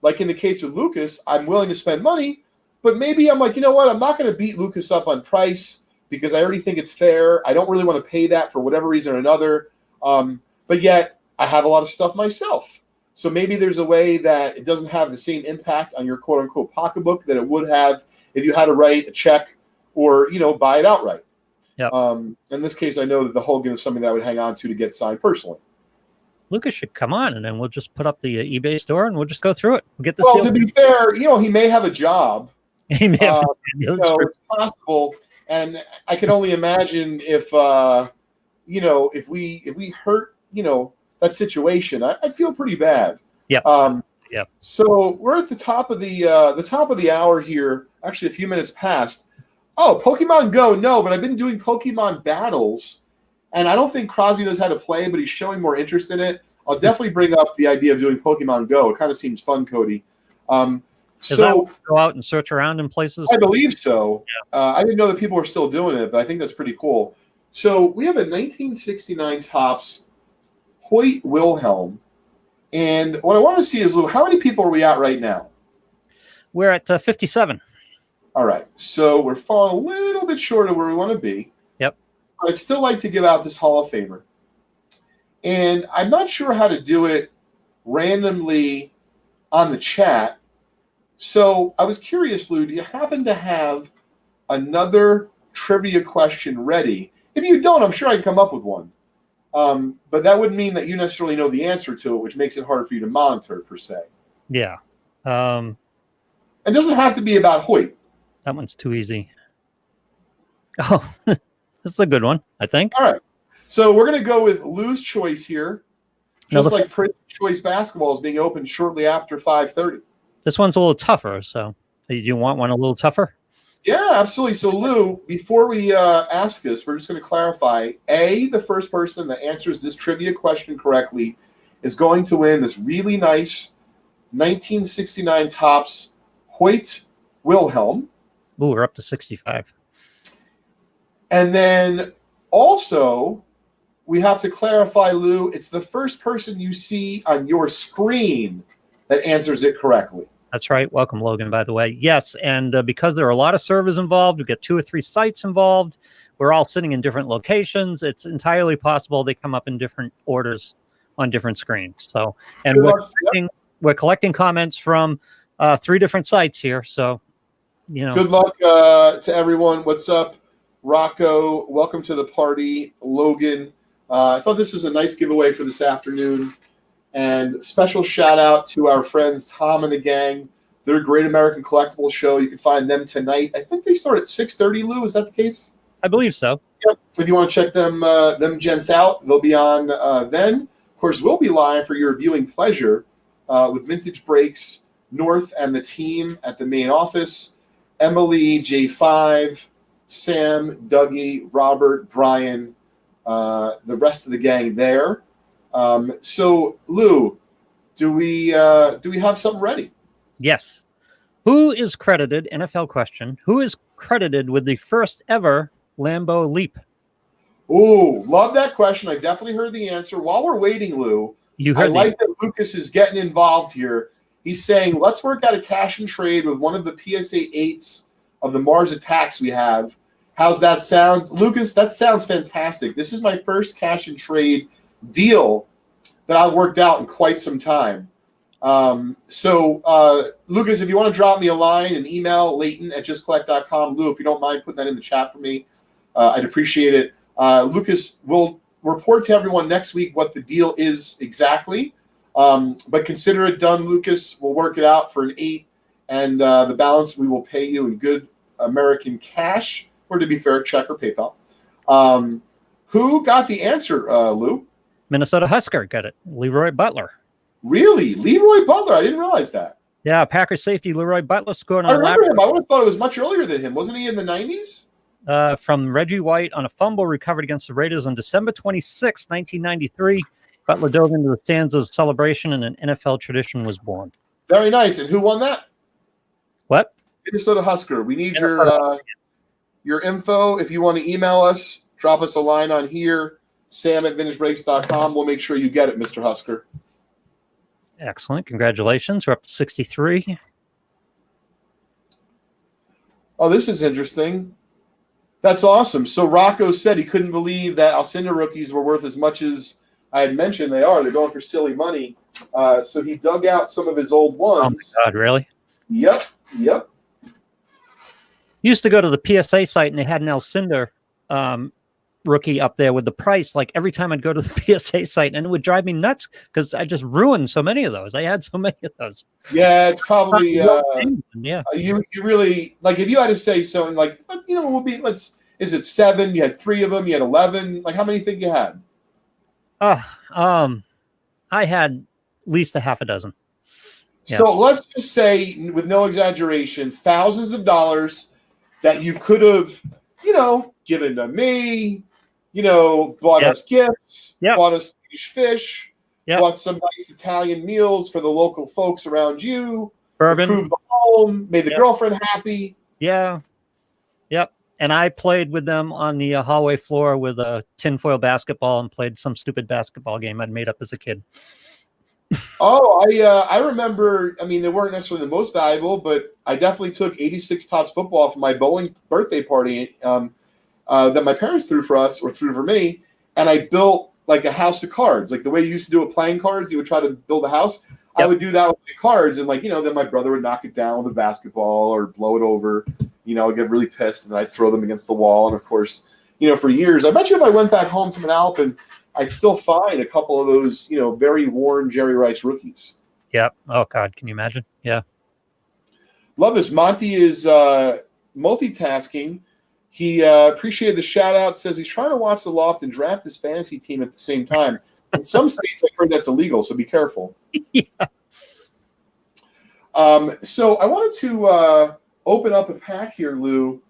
like in the case with Lucas, I'm willing to spend money, but maybe I'm like, you know what? I'm not going to beat Lucas up on price because I already think it's fair. I don't really want to pay that for whatever reason or another. But yet I have a lot of stuff myself. So maybe there's a way that it doesn't have the same impact on your quote unquote pocketbook that it would have if you had to write a check or, buy it outright. Yep. In this case, I know that the Hogan is something that I would hang on to get signed personally. Lucas should come on, and then we'll just put up the eBay store, and we'll just go through it. We'll get this. Well, to be fair, he may have a job. He may have. It's possible, and I can only imagine if if we hurt, that situation, I'd feel pretty bad. Yep. Yep. So we're at the top of the hour here. Actually, a few minutes past. Oh, Pokemon Go, no, but I've been doing Pokemon battles, and I don't think Crosby knows how to play, but he's showing more interest in it. I'll definitely bring up the idea of doing Pokemon Go. It kind of seems fun, Cody. Does that go out and search around in places? I believe so. Yeah. I didn't know that people were still doing it, but I think that's pretty cool. So we have a 1969 Topps Hoyt Wilhelm. And what I want to see is, Lou, how many people are we at right now? We're at 57. All right. So we're falling a little bit short of where we want to be. Yep. I'd still like to give out this Hall of Famer. And I'm not sure how to do it randomly on the chat. So I was curious, Lou, do you happen to have another trivia question ready? If you don't, I'm sure I can come up with one. But that wouldn't mean that you necessarily know the answer to it, which makes it hard for you to monitor, per se. Yeah. It doesn't have to be about Hoyt. That one's too easy. Oh, this is a good one, I think. All right. So we're going to go with Lou's choice here, just like Prince's Choice Basketball is being opened shortly after 5:30. This one's a little tougher, so do you want one a little tougher? Yeah, absolutely. So, Lou, before we ask this, we're just going to clarify. The first person that answers this trivia question correctly is going to win this really nice 1969 Topps Hoyt Wilhelm. Ooh, we're up to 65. And then also, we have to clarify, Lou, it's the first person you see on your screen that answers it correctly. That's right. Welcome, Logan, by the way. Yes, and because there are a lot of servers involved, we've got 2 or 3 sites involved. We're all sitting in different locations. It's entirely possible they come up in different orders on different screens. So, and we're collecting comments from 3 different sites here. So, Good luck to everyone. What's up, Rocco? Welcome to the party, Logan. I thought this was a nice giveaway for this afternoon. And special shout out to our friends Tom and the gang. They're a Great American Collectibles show. You can find them tonight. I think they start at 6:30, Lou. Is that the case? I believe so. Yep. So if you want to check them gents out, they'll be on then. Of course, we'll be live for your viewing pleasure with Vintage Breaks, North and the team at the main office. Emily, J5, Sam, Dougie, Robert, Brian, the rest of the gang there. So, Lou, do we have something ready? Yes. Who is credited, NFL question, who is credited with the first ever Lambeau Leap? Ooh, love that question. I definitely heard the answer. While we're waiting, Lou, I like that Lucas is getting involved here. He's saying, let's work out a cash and trade with one of the PSA 8s of the Mars Attacks we have. How's that sound? Lucas, that sounds fantastic. This is my first cash and trade deal that I've worked out in quite some time. So, Lucas, if you want to drop me a line, an email, Leighton@justcollect.com. Lou, if you don't mind putting that in the chat for me, I'd appreciate it. Lucas will report to everyone next week what the deal is exactly. But consider it done, Lucas. We'll work it out for an 8, and the balance we will pay you in good American cash, or to be fair, check or PayPal. Who got the answer, Lou? Minnesota Husker got it. Leroy Butler. Really? Leroy Butler? I didn't realize that. Yeah, Packers safety Leroy Butler scored on I remember him. I would have thought it was much earlier than him. Wasn't he in the 90s? From Reggie White on a fumble recovered against the Raiders on December 26, 1993. Butler dove into the stands as a celebration, and an NFL tradition was born. Very nice. And who won that? What? Minnesota Husker. We need your info. If you want to email us, drop us a line on here, sam@vintagebreaks.com. We'll make sure you get it, Mr. Husker. Excellent. Congratulations. We're up to 63. Oh, this is interesting. That's awesome. So Rocco said he couldn't believe that Alcindor rookies were worth as much as I had mentioned they are. They're going for silly money. So he dug out some of his old ones. Oh, my God, really? Yep. Used to go to the PSA site, and they had an Alcindor rookie up there with the price. Like every time I'd go to the PSA site, and it would drive me nuts because I just ruined so many of those. I had so many of those. Yeah, it's probably yeah. You really, like, if you had to say something like, Is it 7? You had 3 of them. You had 11. Like, how many think you had? I had at least a half a dozen. So let's just say, with no exaggeration, thousands of dollars that you could have, given to me, bought us gifts, bought us Swedish fish, bought some nice Italian meals for the local folks around you, bourbon, improved the home, made the girlfriend happy. Yeah. Yep. And I played with them on the hallway floor with a tinfoil basketball and played some stupid basketball game I'd made up as a kid. Oh, I remember. I mean, they weren't necessarily the most valuable, but I definitely took 86 Tops football for my bowling birthday party that my parents threw for us or threw for me, and I built like a house of cards, like the way you used to do with playing cards. You would try to build a house. I would do that with the cards, and then my brother would knock it down with a basketball or blow it over. I'd get really pissed, and I'd throw them against the wall. And of course, for years, I bet you if I went back home to Manalapan, I'd still find a couple of those, very worn Jerry Rice rookies. Yep. Oh God, can you imagine? Yeah. Love this. Monty is multitasking. He appreciated the shout out. Says he's trying to watch the Loft and draft his fantasy team at the same time. In some states, I've heard that's illegal, so be careful. Yeah. So I wanted to open up a pack here, Lou,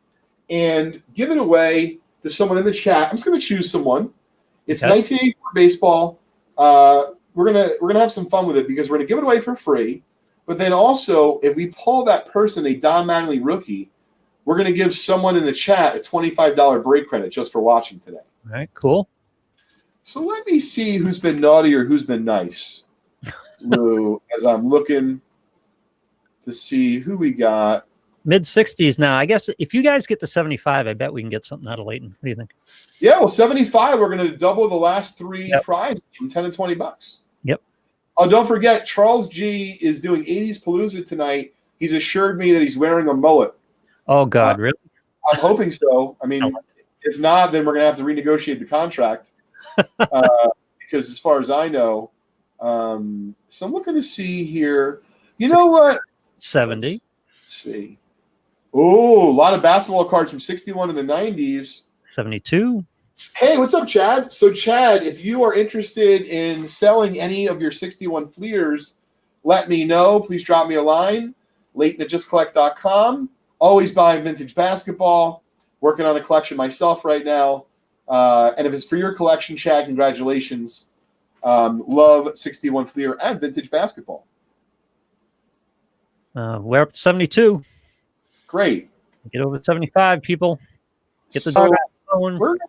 and give it away to someone in the chat. I'm just going to choose someone. It's 1984 baseball. We're gonna have some fun with it because we're gonna give it away for free. But then also, if we pull that person a Don Mattingly rookie, we're gonna give someone in the chat a $25 break credit just for watching today. All right, cool. So let me see who's been naughty or who's been nice, Lou, as I'm looking to see who we got. Mid-60s now. I guess if you guys get to 75, I bet we can get something out of Leighton. What do you think? Yeah, well, 75, we're going to double the last 3 prizes from 10 to 20 bucks. Yep. Oh, don't forget, Charles G is doing 80s Palooza tonight. He's assured me that he's wearing a mullet. Oh, God, really? I'm hoping so. I mean, if not, then we're going to have to renegotiate the contract because as far as I know, so I'm looking to see here. You know what? 70. Let's see. Oh, a lot of basketball cards from 61 in the 90s. 72. Hey, what's up, Chad? So, Chad, if you are interested in selling any of your 61 Fleers, let me know. Please drop me a line. Leighton at justcollect.com. Always buying vintage basketball. Working on a collection myself right now. And if it's for your collection, Chad, congratulations. Love 61 Fleer and vintage basketball. We're up to 72. Great. Get over 75, people. Get the so going. We're going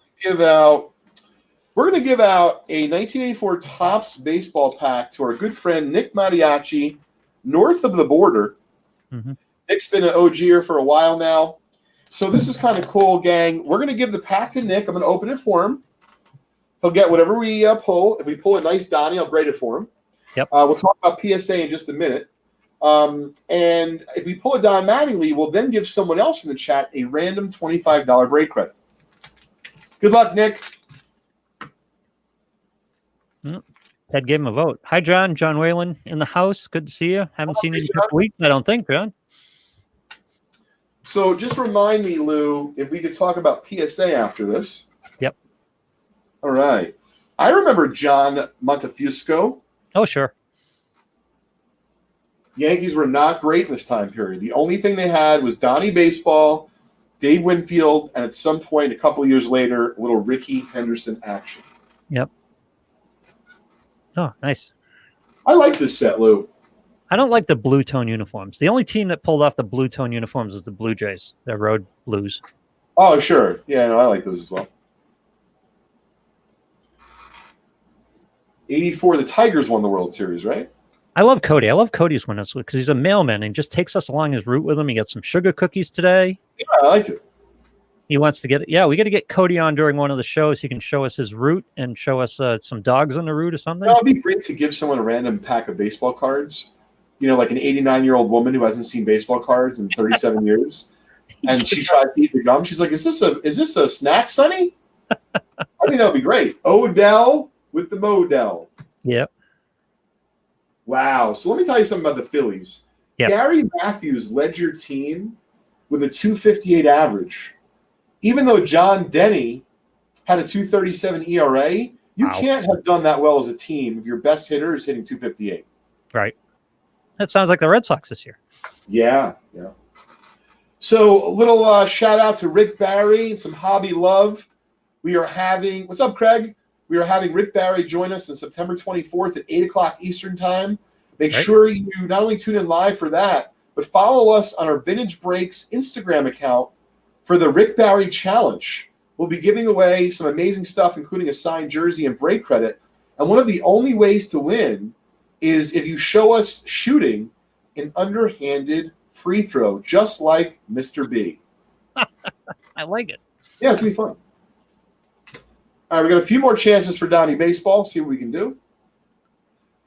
to give out a 1984 Topps baseball pack to our good friend Nick Mariachi, north of the border. Mm-hmm. Nick's been an OGer for a while now. So this is kind of cool, gang. We're going to give the pack to Nick. I'm going to open it for him. He'll get whatever we pull. If we pull a nice Donnie, I'll grade it for him. Yep. We'll talk about PSA in just a minute. And if we pull a Don Mattingly, we'll then give someone else in the chat a random $25 break credit. Good luck, Nick. Ted gave him a vote. Hi, John. John Whalen in the house. Good to see you. Haven't seen you in a couple weeks, I don't think, John. So just remind me, Lou, if we could talk about PSA after this. Yep. All right. I remember John Montefusco. Oh, sure. Yankees were not great in this time period. The only thing they had was Donnie Baseball, Dave Winfield, and at some point, a couple years later, a little Ricky Henderson action. Yep. Oh, nice. I like this set, Lou. I don't like the blue tone uniforms. The only team that pulled off the blue tone uniforms is the Blue Jays. They're road blues. Oh, sure. Yeah, no, I like those as well. 84, the Tigers won the World Series, right? I love Cody. I love Cody's winners because he's a mailman and just takes us along his route with him. He got some sugar cookies today. Yeah, I like it. He wants to get it. Yeah, we got to get Cody on during one of the shows. He can show us his route and show us some dogs on the route or something. No, it'd be great to give someone a random pack of baseball cards. Like an 89-year-old woman who hasn't seen baseball cards in 37 years, and she tries to eat the gum. She's like, "Is this a snack, Sonny?" I think that would be great. Odell with the Modell. Yep. Wow. So let me tell you something about the Phillies. Yep. Gary Matthews led your team with a 258 average. even though John Denny had a 2.37 ERA, you Wow. can't have done that well as a team if your best hitter is hitting 2.58. Right. That sounds like the Red Sox this year. Yeah. So a little shout out to Rick Barry and some hobby love. We are having, what's up, Craig? We are having Rick Barry join us on September 24th at 8 o'clock Eastern Time. Make sure you not only tune in live for that, but follow us on our Vintage Breaks Instagram account for the Rick Barry Challenge. We'll be giving away some amazing stuff, including a signed jersey and break credit. And one of the only ways to win is if you show us shooting an underhanded free throw, just like Mr. B. I like it. Yeah, it's going to be fun. All right, we got a few more chances for Donnie Baseball. See what we can do.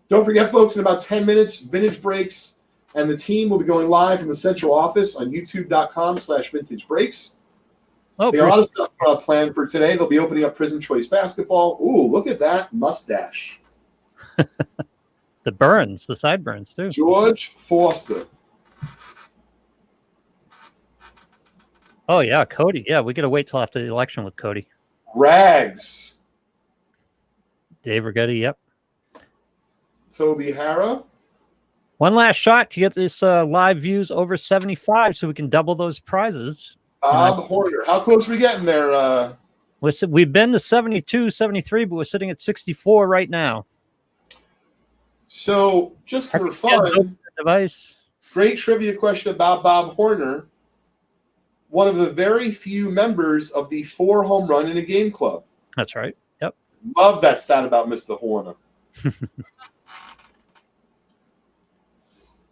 Don't forget, folks, in about 10 minutes, Vintage Breaks and the team will be going live from the central office on youtube.com/vintagebreaks. Oh, they got a lot of stuff planned for today. They'll be opening up Prison Choice Basketball. Ooh, look at that mustache. The burns, the sideburns, too. George Foster. Oh, yeah, Cody. Yeah, we got to wait till after the election with Cody. Rags. Dave Rigetti, yep. Toby Hara. One last shot to get this live views over 75 so we can double those prizes. Bob Horner. How close are we getting there? We've been to 72, 73, but we're sitting at 64 right now. So, just for fun, device. Great trivia question about Bob Horner. One of the very few members of the 4 home run in a game club. That's right. Yep. Love that stat about Mr. Horner.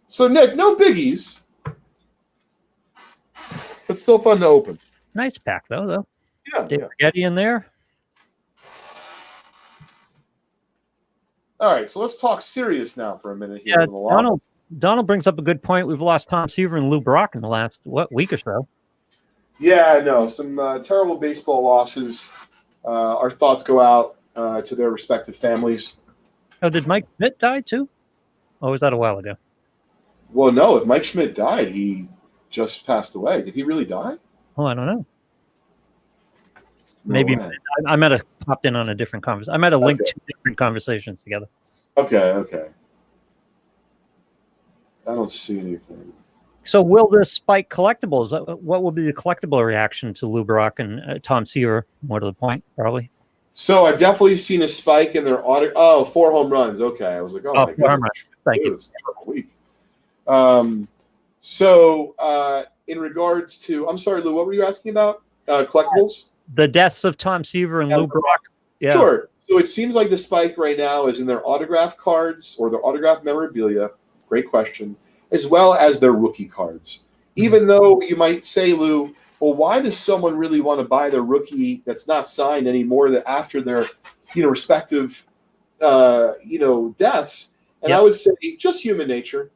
So, Nick, no biggies, but still fun to open. Nice pack, though. Yeah. Dave Rigetti in there. All right, so let's talk serious now for a minute here. Yeah, Donald brings up a good point. We've lost Tom Seaver and Lou Brock in the last, week or so. Yeah, I know. Some terrible baseball losses. Our thoughts go out to their respective families. Oh, did Mike Schmidt die too? Or was that a while ago? Well, no. If Mike Schmidt died, he just passed away. Did he really die? Oh, I don't know. Maybe I might have popped in on a different conversation. I might have linked 2 different conversations together. Okay. I don't see anything. So will this spike collectibles? What will be the collectible reaction to Lou Brock and Tom Seaver? More to the point, probably. So I've definitely seen a spike in their audit. Oh, 4 home runs. Okay. I was like, oh my God. Thank you. It's a terrible week. So in regards to, I'm sorry, Lou, what were you asking about? Collectibles? The deaths of Tom Seaver and Lou Brock. Yeah. Sure. So it seems like the spike right now is in their autograph cards or their autograph memorabilia. Great question. As well as their rookie cards. Even though you might say, Lou, well, why does someone really want to buy their rookie that's not signed anymore that after their, respective, deaths? And I would say just human nature.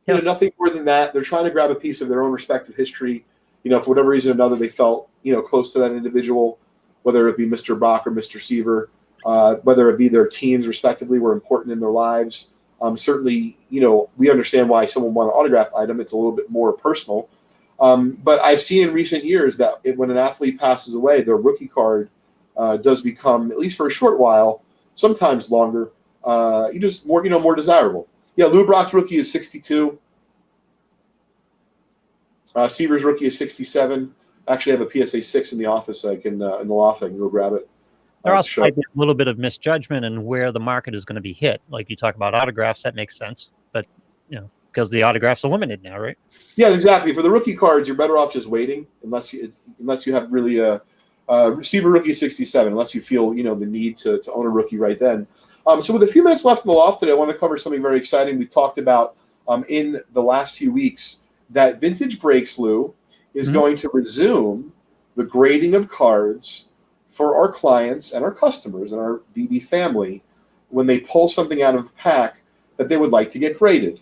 Nothing more than that. They're trying to grab a piece of their own respective history. For whatever reason or another, they felt, close to that individual, whether it be Mr. Brock or Mr. Seaver, whether it be their teams respectively were important in their lives. Certainly, we understand why someone want an autograph item. It's a little bit more personal. But I've seen in recent years that when an athlete passes away, their rookie card does become, at least for a short while, sometimes longer, more desirable. Yeah, Lou Brock's rookie is 62. Seaver's rookie is 67. Actually, I have a PSA 6 in the office. I can in the loft. I can go grab it. There also might be a little bit of misjudgment in where the market is going to be hit. Like you talk about autographs, that makes sense. But because the autographs are limited now, right? Yeah, exactly. For the rookie cards, you're better off just waiting, unless you have really a receiver rookie 67. Unless you feel the need to own a rookie right then. So with a few minutes left in the loft today, I want to cover something very exciting. We've talked about in the last few weeks that Vintage Breaks, Lou, is going to resume the grading of cards for our clients and our customers and our VB family when they pull something out of the pack that they would like to get graded.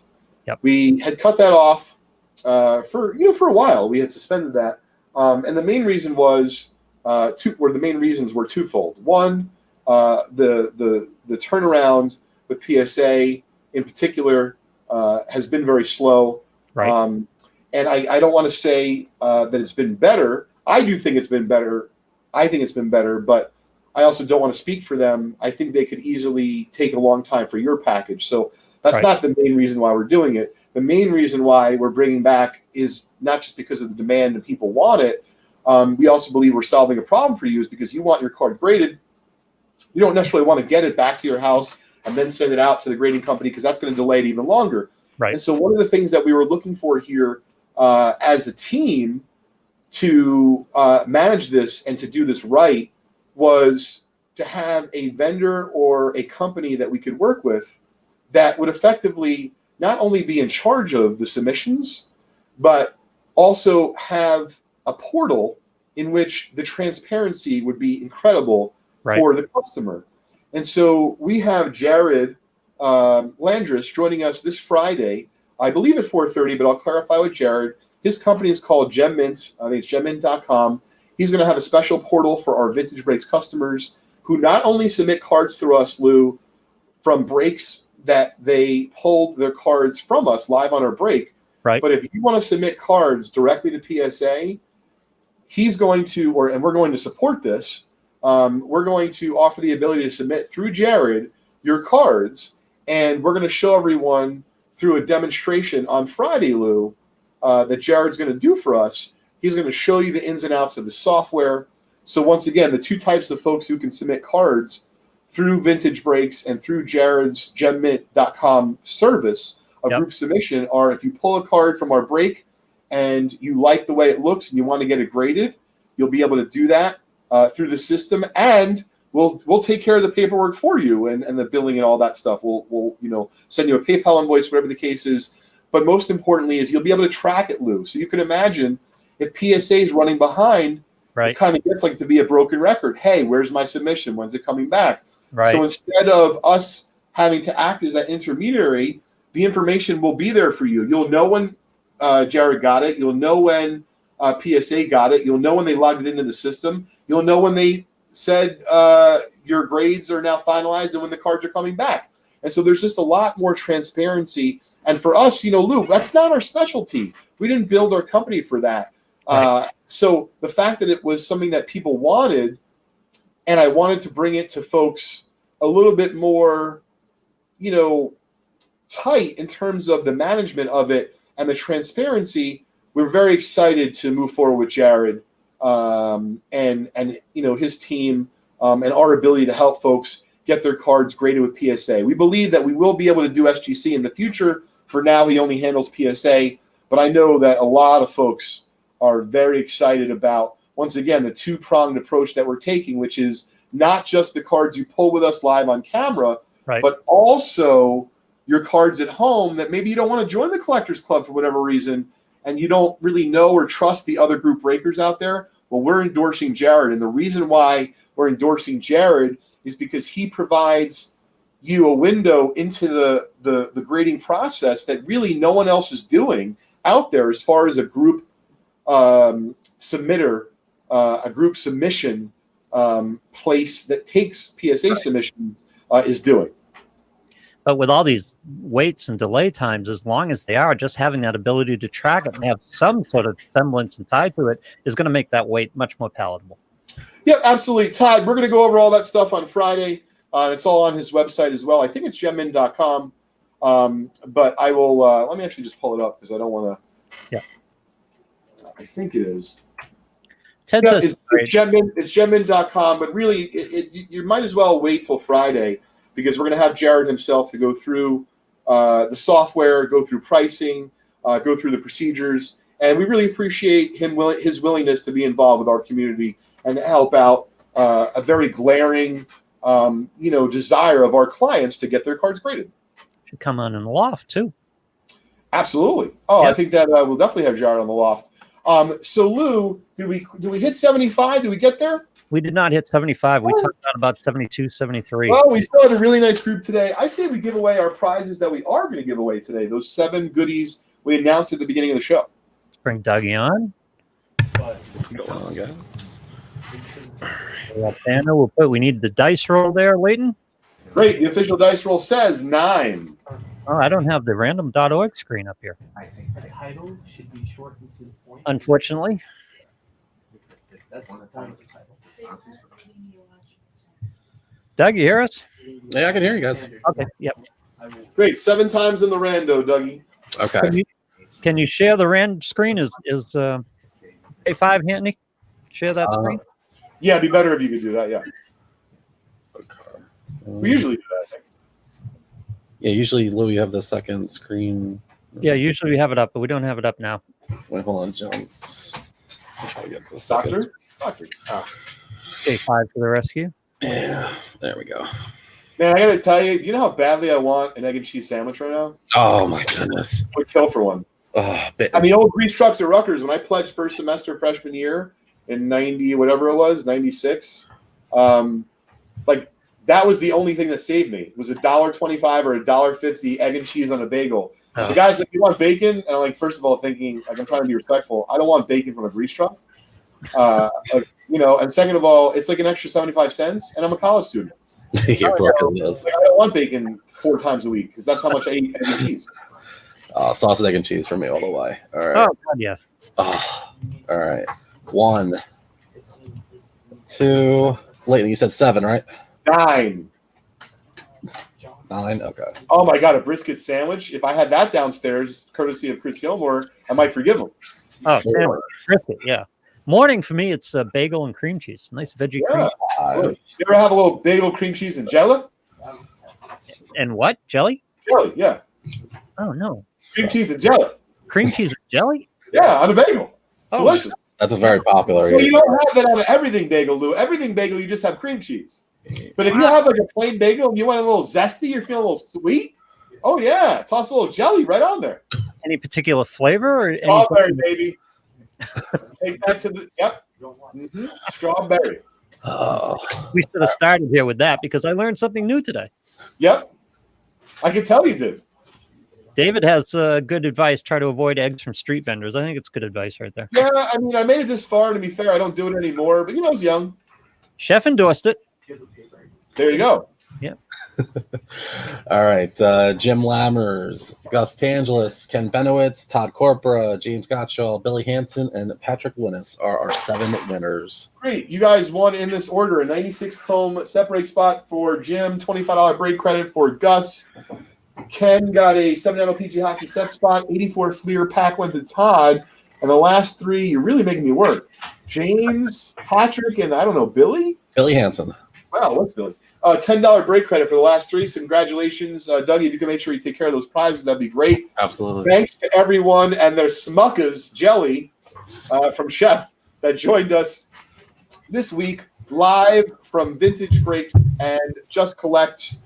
Yep. We had cut that off for a while. We had suspended that, and the main reason was the main reasons were twofold. One, the turnaround with PSA in particular has been very slow. Right. And I don't want to say that it's been better. I do think it's been better. I think it's been better, but I also don't want to speak for them. I think they could easily take a long time for your package. So that's not the main reason why we're doing it. The main reason why we're bringing back is not just because of the demand and people want it. We also believe we're solving a problem for you is because you want your card graded. You don't necessarily want to get it back to your house and then send it out to the grading company because that's going to delay it even longer. Right. And so one of the things that we were looking for here as a team to manage this and to do this right was to have a vendor or a company that we could work with that would effectively not only be in charge of the submissions, but also have a portal in which the transparency would be incredible for the customer. And so we have Jared Landris joining us this Friday, I believe at 4:30, but I'll clarify with Jared. His company is called Gem Mint. I think it's gemmint.com. He's going to have a special portal for our Vintage Breaks customers who not only submit cards through us, Lou, from breaks that they pulled their cards from us live on our break, but if you want to submit cards directly to PSA, he's going to, and we're going to support this, we're going to offer the ability to submit through Jared your cards, and we're going to show everyone through a demonstration on Friday, Lou, that Jared's going to do for us. He's going to show you the ins and outs of the software. So once again, the two types of folks who can submit cards through Vintage Breaks and through Jared's gemmint.com service of group submission are if you pull a card from our break and you like the way it looks and you want to get it graded, you'll be able to do that through the system, and we'll take care of the paperwork for you and the billing and all that stuff. We'll send you a PayPal invoice, whatever the case is. But most importantly is you'll be able to track it, Lou. So you can imagine if PSA is running behind, it kind of gets like to be a broken record. Hey, where's my submission? When's it coming back? So instead of us having to act as that intermediary, the information will be there for you. You'll know when Jared got it. You'll know when PSA got it. You'll know when they logged it into the system. You'll know when they said your grades are now finalized and when the cards are coming back. And so there's just a lot more transparency. And for us, Lou, that's not our specialty. We didn't build our company for that. So the fact that it was something that people wanted, and I wanted to bring it to folks a little bit more, tight in terms of the management of it and the transparency, we're very excited to move forward with Jared and his team and our ability to help folks get their cards graded with PSA. We believe that we will be able to do SGC in the future. For now, he only handles PSA, but I know that a lot of folks are very excited about, once again, the two-pronged approach that we're taking, which is not just the cards you pull with us live on camera, but also your cards at home that maybe you don't want to join the Collectors Club for whatever reason, and you don't really know or trust the other group breakers out there. Well, we're endorsing Jared, and the reason why we're endorsing Jared is because he provides you a window into the grading process that really no one else is doing out there as far as a group submitter, a group submission place that takes PSA submissions is doing. But with all these waits and delay times, as long as they are, just having that ability to track it and have some sort of semblance and tie to it is going to make that wait much more palatable. Yeah, absolutely. Todd, we're going to go over all that stuff on Friday. It's all on his website as well. I think it's gemmint.com. But I will, let me actually just pull it up because I don't want to. Yeah. I think it is. Ted yeah, says it's gemmint.com, but really you might as well wait till Friday because we're going to have Jared himself to go through the software, go through pricing, go through the procedures. And we really appreciate his willingness to be involved with our community and to help out a very glaring desire of our clients to get their cards graded. Should come on in the Loft too. Absolutely. Oh, yep. I think that we'll definitely have Jared on the Loft. So Lou, did we hit 75? Did we get there? We did not hit 75. We talked about 72, 73. Well, we still had a really nice group today. I say we give away our prizes that we are going to give away today. Those 7 goodies we announced at the beginning of the show. Let's bring Dougie on. What's going on, guys? We need the dice roll there, Leighton. Great. The official dice roll says 9. Oh, I don't have the random.org screen up here. I think the title should be shortened to the point. Unfortunately. Doug, you hear us? Yeah, I can hear you guys. Okay. Yep. Great. 7 times in the rando, Dougie. Okay. Can you share the rand screen? Is A5 handy? Share that screen. Yeah, it'd be better if you could do that. Yeah. Okay. We usually do that, I think. Yeah, usually, Lou, you have the second screen. Yeah, usually we have it up, but we don't have it up now. Wait, hold on, Jones. I'll try to get the second. Doctor. A5 for the rescue. Yeah, there we go. Man, I gotta tell you, you know how badly I want an egg and cheese sandwich right now? Oh my goodness. I would kill for one. Oh, And the old grease trucks at Rutgers, when I pledged first semester freshman year in 90, whatever it was, 96, like that was the only thing that saved me. It was $1.25 or $1.50 egg and cheese on a bagel. The guy's like, "You want bacon?" And I'm like, first of all, thinking like I'm trying to be respectful. I don't want bacon from a grease truck. And second of all, it's like an extra 75 cents, and I'm a college student. You're working this. Like, I don't want bacon 4 times a week because that's how much I eat egg and cheese. Sausage, egg, and cheese for me all the way. All right. Oh, God, yeah. Oh, all right. 1, 2. Leighton, you said 7, right? 9. 9. Okay. Oh my God, a brisket sandwich. If I had that downstairs, courtesy of Chris Gilmore, I might forgive him. Oh, sandwich. Brisket, yeah. Morning for me, it's bagel and cream cheese. Nice veggie cream. You ever have a little bagel, cream cheese, and jelly? And what? Jelly? Jelly, yeah. Oh, no. Cream cheese and jelly. Cream cheese and jelly? Yeah, on a bagel. It's delicious. That's a very popular. Well, you don't have that on an everything bagel, Lou. Everything bagel, you just have cream cheese. But if you have like a plain bagel and you want a little zesty, you're feeling a little sweet, oh yeah, toss a little jelly right on there. Any particular flavor? Or Strawberry, baby. Take that to the strawberry. Oh. We should have started here with that because I learned something new today. Yep. I can tell you did. David has good advice. Try to avoid eggs from street vendors. I think it's good advice right there. Yeah, I mean, I made it this far. To be fair, I don't do it anymore. But I was young. Chef endorsed it. There you go. Yeah. All right. Jim Lammers, Gus Tangelis, Ken Benowitz, Todd Corpora, James Gottschall, Billy Hansen, and Patrick Linus are our 7 winners. Great. You guys won in this order. A 96 comb set break spot for Jim, $25 break credit for Gus. Ken got a 7 MLPG hockey set spot. 84 Fleer pack went to Todd. And the last 3, you're really making me work. James, Patrick, and I don't know, Billy? Billy Hansen. Wow, what's Billy? $10 break credit for the last 3. So congratulations, Dougie. If you can make sure you take care of those prizes, that'd be great. Absolutely. Thanks to everyone and their Smuckers jelly from Chef that joined us this week live from Vintage Breaks and Just Collect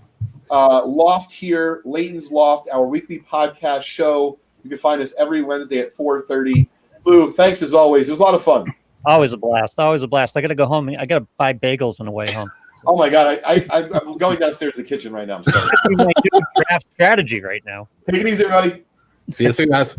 Loft here, Leighton's Loft, our weekly podcast show. You can find us every Wednesday at 4:30. Lou, thanks as always. It was a lot of fun. Always a blast. Always a blast. I got to go home. I got to buy bagels on the way home. Oh my God, I'm going downstairs to the kitchen right now. I'm sorry. You might do a draft strategy right now. Take it easy, everybody. See you soon, guys.